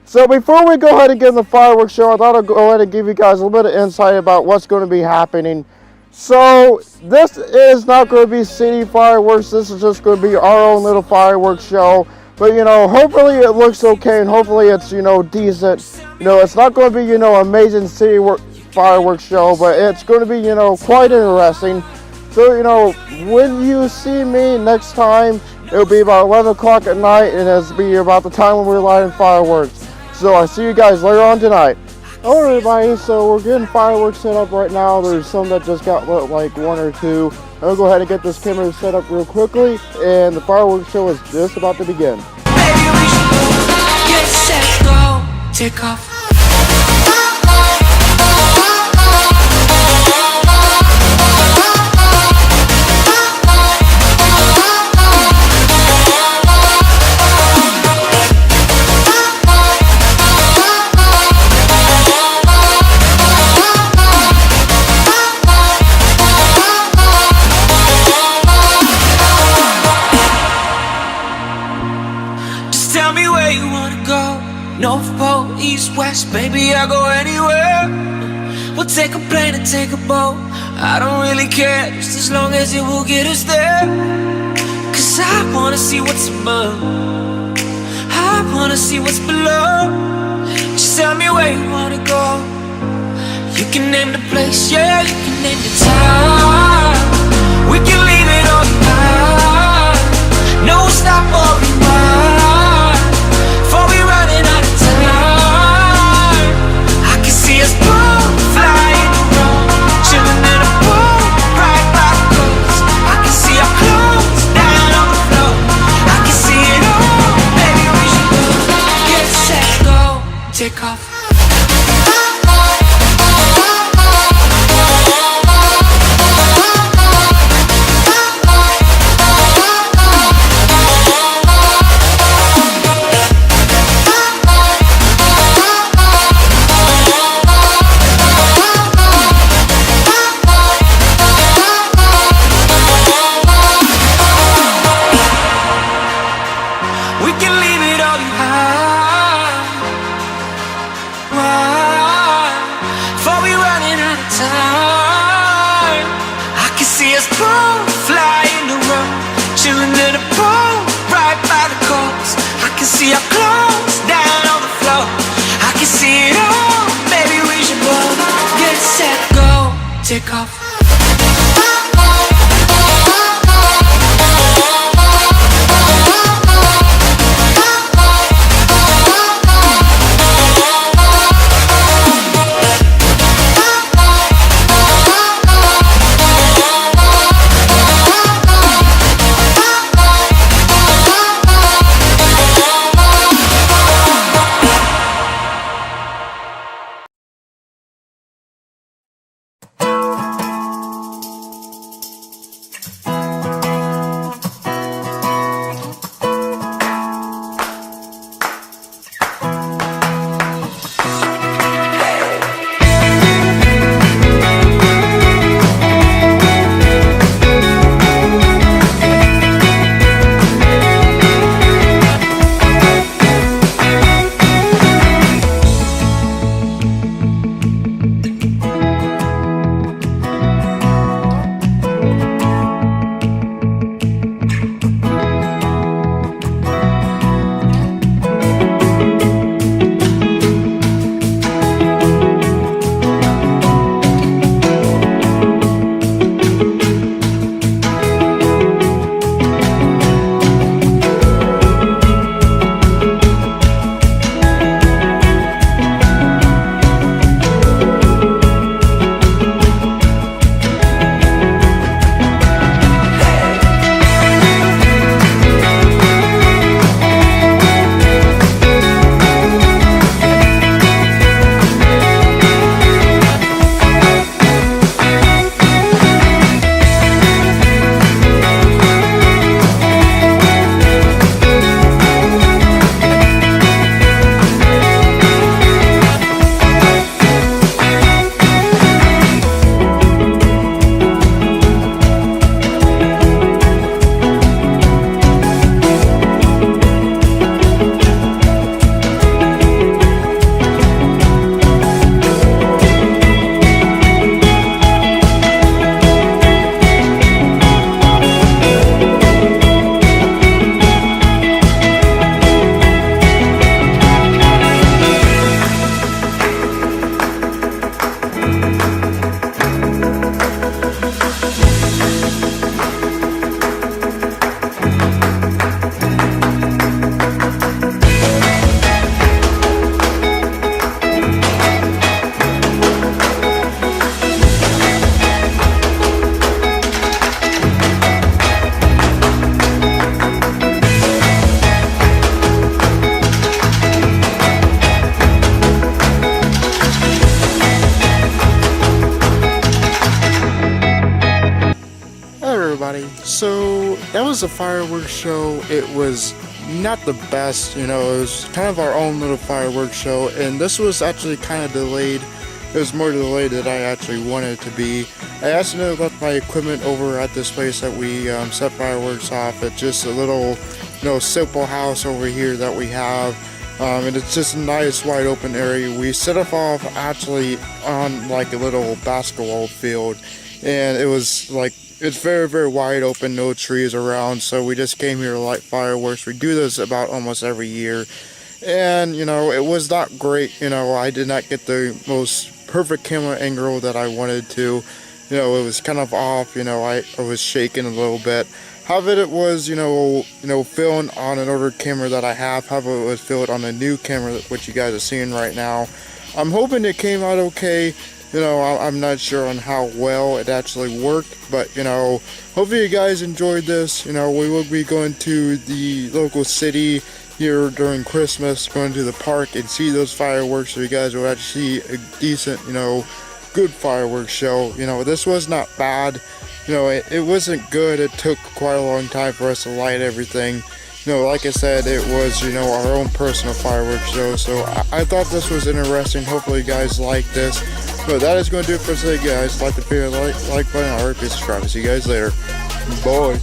So before we go ahead and get in the fireworks show, I thought I'd go ahead and give you guys a little bit of insight about what's going to be happening. So this is not going to be city fireworks. This is just going to be our own little fireworks show. But, hopefully it looks okay and hopefully it's, decent. It's not going to be, amazing city fireworks show, but it's going to be, quite interesting. So, when you see me next time, it'll be about 11 o'clock at night and it'll be about the time when we're lighting fireworks. So I'll see you guys later on tonight. Hello everybody, so we're getting fireworks set up right now. There's some that just got lit, like one or two. I'll go ahead and get this camera set up real quickly, and the fireworks show is just about to begin. Baby, we should get set, go, take off. Tell me where you wanna go. North Pole, East, West, baby, I'll go anywhere. We'll take a plane and take a boat. I don't really care, just as long as it will get us there. Cause I wanna see what's above, I wanna see what's below. Just tell me where you wanna go. You can name the place, yeah, you can name the time. We can leave it all behind. No stop or rewind. Take off. We can leave it all behind. Before we running out of time, I can see us both flying around, chilling in a boat right by the coast. I can see our clothes down on the floor. I can see it all, baby, we should both get set, go, take off. that was a fireworks show. It was not the best, you know, it was kind of our own little fireworks show, and this was actually kind of delayed. It was more delayed than I actually wanted it to be. I accidentally left my equipment over at this place that we set fireworks off. It's just a little, you know, simple house over here that we have. And it's just a nice wide open area. We set it off actually on like a little basketball field, and it was like, it's very, very wide open, no trees around, so we just came here to light fireworks. We do this about almost every year, and you know, it was not great. You know, I did not get the most perfect camera angle that I wanted to. You know, it was kind of off. You know, I was shaking a little bit. However, it was, you know, filmed on an older camera that I have. However, it was filmed on a new camera, which you guys are seeing right now. I'm hoping it came out okay. You know, I'm not sure on how well it actually worked, but you know, hopefully you guys enjoyed this. You know, we will be going to the local city here during Christmas, going to the park and see those fireworks, so you guys will actually see a decent, you know, good fireworks show. You know, this was not bad. You know, it wasn't good. It took quite a long time for us to light everything. You know, like I said, it was, you know, our own personal fireworks show, so I thought this was interesting. Hopefully you guys like this. But that is going to do it for today, guys. Like the video, like button, or subscribe. See you guys later. Bye.